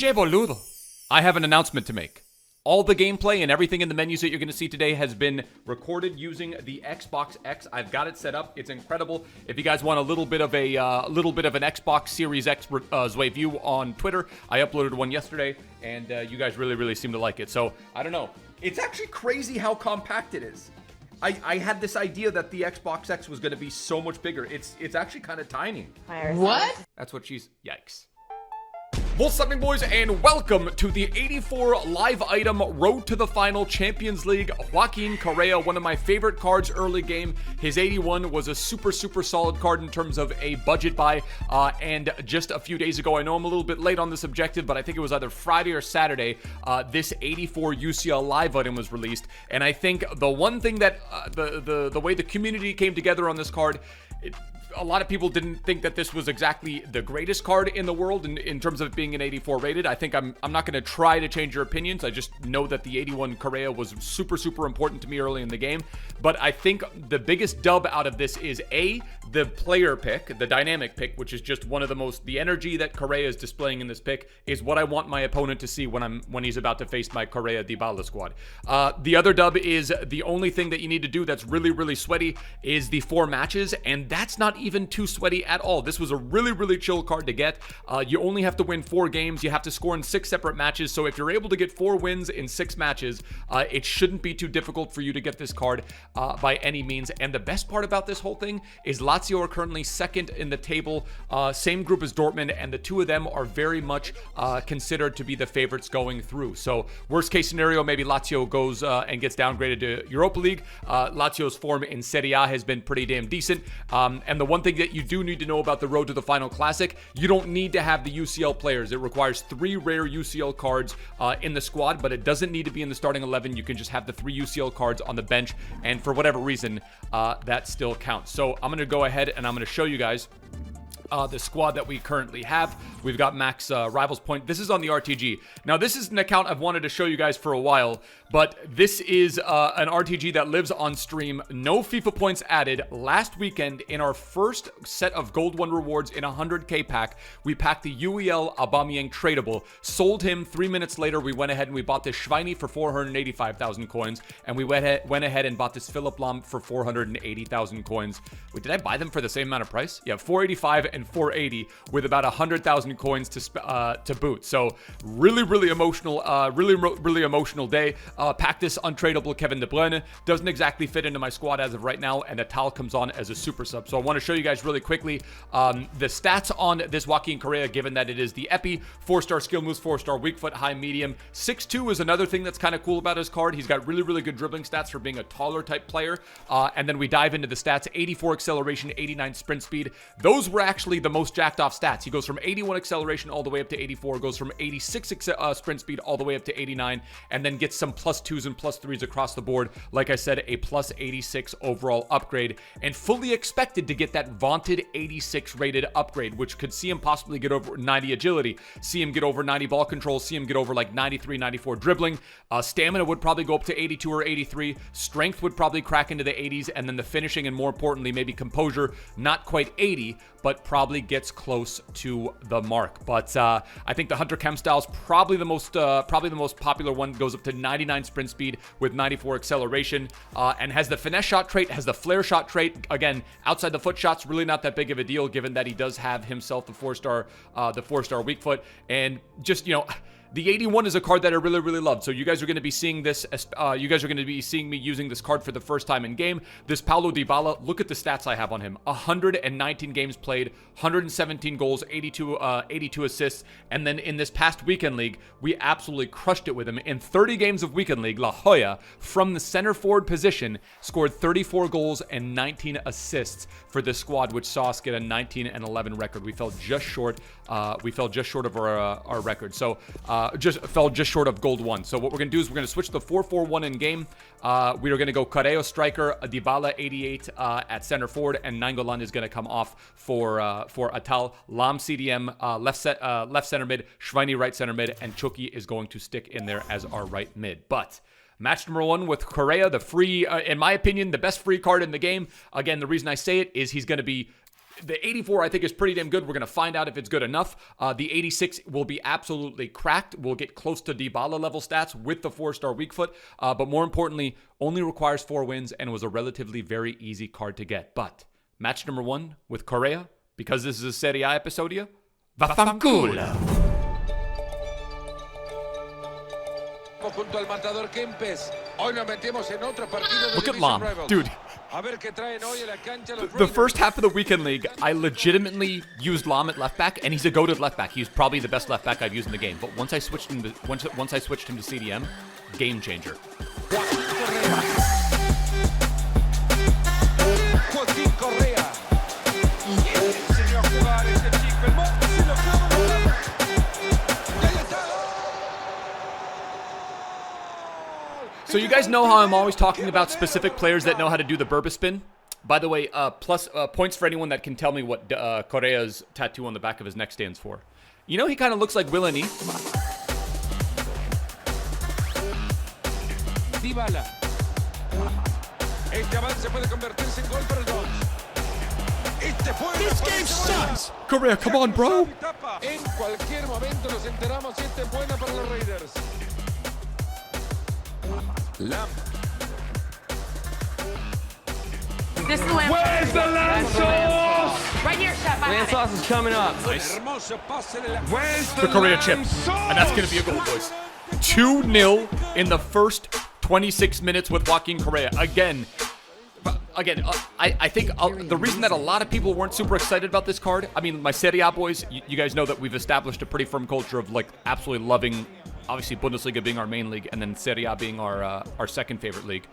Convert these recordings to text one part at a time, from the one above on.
DJ Boludo. I have an announcement to make. All the gameplay and everything in the menus that you're going to see today has been recorded using the Xbox X. I've got it set up. It's incredible. If you guys want a little bit of an Xbox Series X view on Twitter, I uploaded one yesterday, and you guys really seem to like it. So I don't know. It's actually crazy how compact it is. I had this idea that the Xbox X was going to be so much bigger. It's actually kind of tiny. What? That's what she's... Yikes. What's up, boys, and welcome to the 84 live item Road to the Final Champions League. Joaquin Correa, one of my favorite cards early game. His 81 was a super solid card in terms of a budget buy. And just a few days ago, I know I'm a little bit late on this objective, but I think it was either Friday or Saturday, this 84 UCL live item was released. And I think the one thing that the way the community came together on this card, a lot of people didn't think that this was exactly the greatest card in the world in terms of being an 84 rated. I think I'm not going to try to change your opinions. I just know that the 81 Correa was super important to me early in the game. But I think the biggest dub out of this is the player pick, the dynamic pick, which is just one of the energy that Correa is displaying in this pick is what I want my opponent to see when he's about to face my Correa Dybala squad. The other dub is the only thing that you need to do that's really sweaty is the 4 matches, and that's not even too sweaty at all. This was a really chill card to get. You only have to win 4 games. You have to score in 6 separate matches. So if you're able to get 4 wins in 6 matches, it shouldn't be too difficult for you to get this card by any means. And the best part about this whole thing is Lazio are currently second in the table, same group as Dortmund, and the two of them are very much considered to be the favorites going through. So worst case scenario, maybe Lazio goes and gets downgraded to Europa League. Lazio's form in Serie A has been pretty damn decent. And the one thing that you do need to know about the Road to the Final Classic, you don't need to have the UCL players. It requires 3 rare UCL cards in the squad, but it doesn't need to be in the starting 11. You can just have the 3 UCL cards on the bench, and for whatever reason, that still counts. So I'm going to go ahead and I'm going to show you guys the squad that we currently have. We've got max rivals point. This is on the RTG. Now, this is an account I've wanted to show you guys for a while, but this is an RTG that lives on stream. No FIFA points added. Last weekend, in our first set of Gold 1 rewards in a 100k pack, we packed the UEL Aubameyang tradable. Sold him 3 minutes later. We went ahead and we bought this Schweini for 485,000 coins, and we went ahead and bought this Philipp Lahm for 480,000 coins. Wait, did I buy them for the same amount of price? Yeah, 485 and 480 with about 100,000 coins to boot. So really emotional, really emotional day. Packed this untradeable Kevin De Bruyne. Doesn't exactly fit into my squad as of right now, and Atal comes on as a super sub. So I want to show you guys really quickly the stats on this Joaquin Correa, given that it is the Epi, 4-star skill moves, 4-star weak foot, high medium. 6'2" is another thing that's kind of cool about his card. He's got really good dribbling stats for being a taller type player. And then we dive into the stats: 84 acceleration, 89 sprint speed. Those were actually the most jacked off stats. He goes from 81 acceleration all the way up to 84, goes from 86 sprint speed all the way up to 89, and then gets some +2s and +3s across the board. Like I said, a +86 overall upgrade, and fully expected to get that vaunted 86 rated upgrade, which could see him possibly get over 90 agility, see him get over 90 ball control, see him get over like 93, 94 dribbling. Stamina would probably go up to 82 or 83. Strength would probably crack into the 80s, and then the finishing, and more importantly, maybe composure, not quite 80, but probably gets close to the mark. But I think the Hunter Chem style is probably the most popular one. Goes up to 99 sprint speed with 94 acceleration, and has the finesse shot trait, has the flare shot trait. Again, outside the foot shots, really not that big of a deal, given that he does have himself the 4-star weak foot, and just, you know, the 81 is a card that I really love. So you guys are going to be seeing this. You guys are going to be seeing me using this card for the first time in game. This Paulo Dybala, look at the stats I have on him. 119 games played, 117 goals, 82 assists. And then in this past weekend league, we absolutely crushed it with him. In 30 games of weekend league, La Jolla, from the center forward position, scored 34 goals and 19 assists for this squad, which saw us get a 19-11 record. We fell just short. Of our record. So fell just short of gold 1. So what we're going to do is we're going to switch the 4-4-1 in game. We are going to go Correa striker, Dybala 88 at center forward, and Nainggolan is going to come off for Atal. Lahm CDM left center mid, Schweini right center mid, and Chucky is going to stick in there as our right mid. But match number 1 with Correa, the free, in my opinion, the best free card in the game. Again, the reason I say it is he's going to be The 84, I think, is pretty damn good. We're going to find out if it's good enough. The 86 will be absolutely cracked. We'll get close to Dybala level stats with the 4-star weak foot. But more importantly, only requires 4 wins and was a relatively very easy card to get. But match number 1 with Correa, because this is a Serie A episodio, vaffanculo. Look at Lam, dude. The first half of the weekend league, I legitimately used Lam at left back, and he's a goated left back. He's probably the best left back I've used in the game. But once I switched him to CDM, game changer. So you guys know how I'm always talking about specific players that know how to do the Burba spin? By the way, plus points for anyone that can tell me what Correa's tattoo on the back of his neck stands for. You know, he kind of looks like Willany. Dybala. Este avance puede convertirse en gol para el Dons. This game sucks! Correa, come on, bro! En cualquier momento nos enteramos si esta es buena para los Raiders. Lam. This is the lamb. Where's the lamb sauce? Right here, chef. Lamb sauce is coming up. Nice. Where's The Correa chip. sauce? And that's going to be a goal, boys. 2-0 in the first 26 minutes with Joaquin Correa. Again, I think the reason that a lot of people weren't super excited about this card, I mean, my Serie A boys, you guys know that we've established a pretty firm culture of, like, absolutely loving, obviously, Bundesliga being our main league and then Serie A being our second favorite league.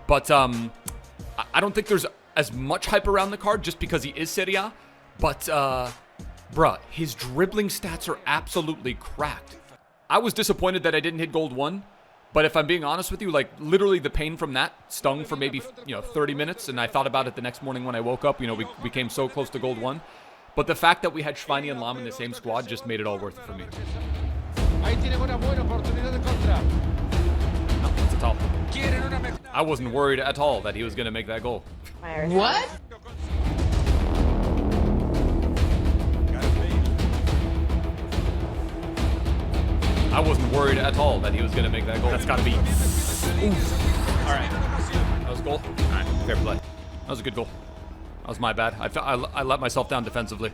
But I don't think there's as much hype around the card just because he is Serie A. But, bruh, his dribbling stats are absolutely cracked. I was disappointed that I didn't hit gold 1. But if I'm being honest with you, like, literally the pain from that stung for maybe, 30 minutes. And I thought about it the next morning when I woke up. We came so close to gold 1. But the fact that we had Schweini and Lam in the same squad just made it all worth it for me. Ahí tiene una buena oportunidad de contra. No, that's a tall. I wasn't worried at all that he was going to make that goal. What? I wasn't worried at all that he was going to make that goal. That's got to be. Oof. All right. That was a goal. All right. Fair play. That was a good goal. That was my bad. I let myself down defensively.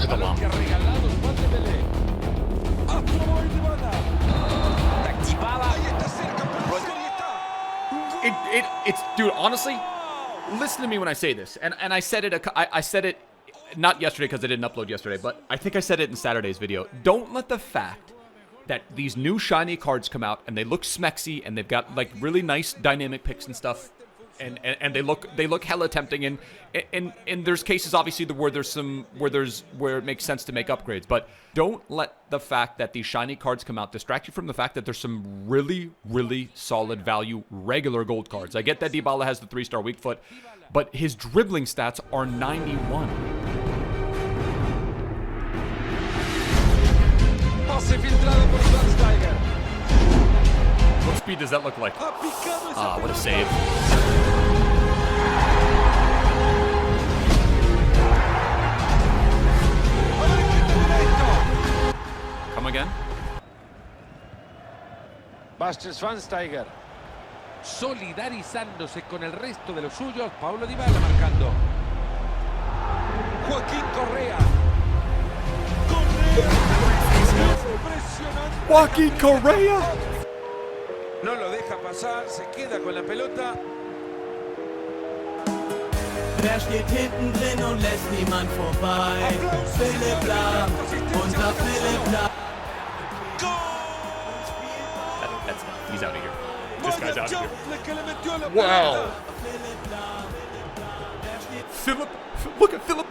With a Lam. It's dude, honestly, listen to me when I say this. And I said it I said it not yesterday because I didn't upload yesterday, but I think I said it in Saturday's video. Don't let the fact that these new shiny cards come out and they look smexy and they've got like really nice dynamic picks and stuff, and they look hella tempting, and there's cases obviously where it makes sense to make upgrades, but don't let the fact that these shiny cards come out distract you from the fact that there's some really, really solid value regular gold cards. I get that Dybala has the 3-star weak foot, but his dribbling stats are 91. What speed does that look like? Ah, what a save. Come again? Bastian Schweinsteiger. Solidarizándose con el resto de los suyos. Paulo Dybala marcando. Joaquín Correa. Joaquin Correa! No lo deja pasar, se queda con la pelota. Wer steht hinten drin und lässt niemand vorbei? Philipp Lahm, unser Philipp Lahm. That's he's out of here. This guy's out of here. Wow. Philip, look at Philip.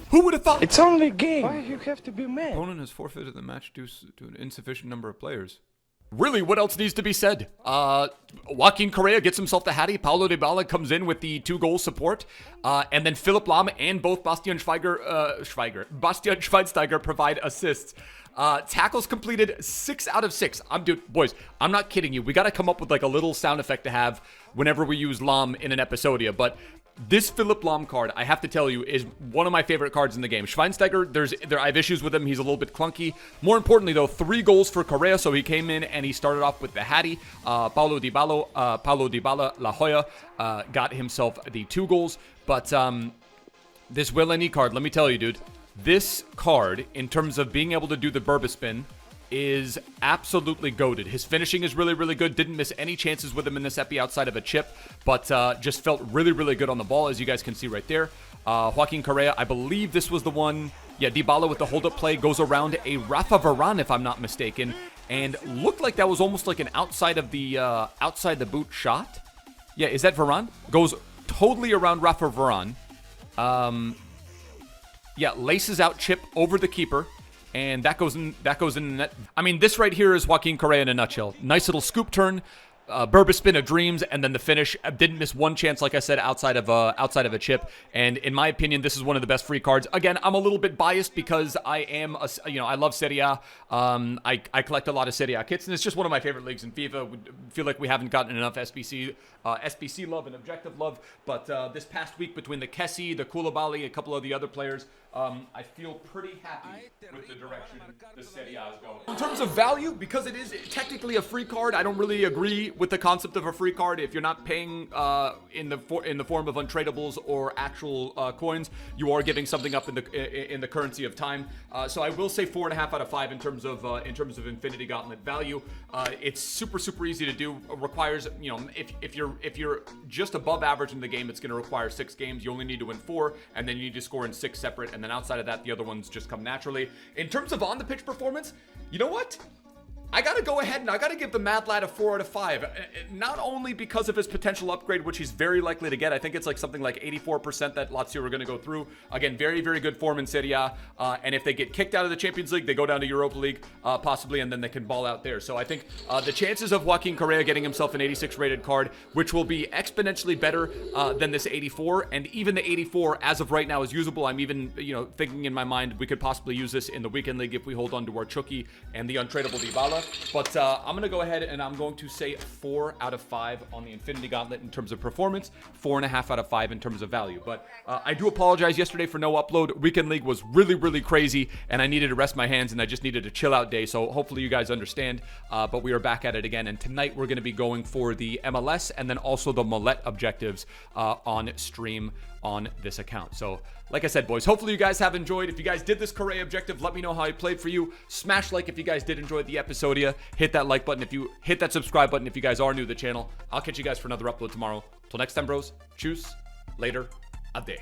Who would have thought? It's only a game. Why you have to be mad? Opponent has forfeited the match due to an insufficient number of players. Really, what else needs to be said? Joaquin Correa gets himself the Hattie. Paulo Dybala comes in with the 2-goal support. And then Philipp Lahm and both Bastian Schweinsteiger provide assists. Tackles completed 6 out of 6. Boys, I'm not kidding you. We got to come up with like a little sound effect to have whenever we use Lahm in an episodia. But This Philipp Lahm card, I have to tell you, is one of my favorite cards in the game. Schweinsteiger, I have issues with him. He's a little bit clunky. More importantly, though, 3 goals for Correa. So he came in and he started off with the Hattie. Paulo Dybala, La Jolla got himself the 2 goals. But this Willeni card, let me tell you, dude, this card, in terms of being able to do the Burba spin, is absolutely goated. His finishing is really, really good. Didn't miss any chances with him in this epi outside of a chip, but just felt really, really good on the ball, as you guys can see right there. Joaquin Correa, I believe this was the one. Yeah, Dybala with the hold-up play goes around a Rafa Varane, if I'm not mistaken, and looked like that was almost like an outside the boot shot. Yeah, is that Varane? Goes totally around Rafa Varane. Yeah, laces out chip over the keeper. And that goes in the net. I mean, this right here is Joaquin Correa in a nutshell. Nice little scoop turn, Burba spin of dreams, and then the finish. Didn't miss one chance, like I said, outside of a chip. And in my opinion, this is one of the best free cards. Again, I'm a little bit biased because I love Serie A. I collect a lot of Serie A kits, and it's just one of my favorite leagues in FIFA. We feel like we haven't gotten enough SBC love and objective love. But this past week, between the Kessie, the Koulibaly, a couple of the other players, I feel pretty happy with the direction the Serie A is going. In terms of value, because it is technically a free card, I don't really agree with the concept of a free card. If you're not paying in the form of untradables or actual coins, you are giving something up in the currency of time. So I will say 4.5 out of 5 in terms of Infinity Gauntlet value. It's super, super easy to do. It requires, if you're just above average in the game, it's going to require 6 games. You only need to win 4, and then you need to score in 6 separate. And then outside of that, the other ones just come naturally. In terms of on the pitch performance, you know what? I got to go ahead and I got to give the Mad Lad a 4 out of 5. Not only because of his potential upgrade, which he's very likely to get. I think it's like something like 84% that Lazio are going to go through. Again, very, very good form in Serie A. And if they get kicked out of the Champions League, they go down to Europa League, possibly, and then they can ball out there. So I think the chances of Joaquin Correa getting himself an 86 rated card, which will be exponentially better than this 84, and even the 84 as of right now is usable. I'm even, thinking in my mind we could possibly use this in the weekend league if we hold on to our Chucky and the untradeable Dybala. But I'm going to go ahead and I'm going to say 4 out of 5 on the Infinity Gauntlet in terms of performance, 4.5 out of 5 in terms of value. But I do apologize yesterday for no upload. Weekend League was really, really crazy, and I needed to rest my hands, and I just needed a chill out day. So hopefully you guys understand. But we are back at it again, and tonight we're going to be going for the MLS and then also the Millet objectives on stream on this account. So like I said, boys, hopefully you guys have enjoyed. If you guys did this Correa objective, let me know how he played for you. Smash like if you guys did enjoy the episodia. Hit that like button if you hit that subscribe button if you guys are new to the channel. I'll catch you guys for another upload tomorrow. Till next time, bros. Tschüss. Later. Ade.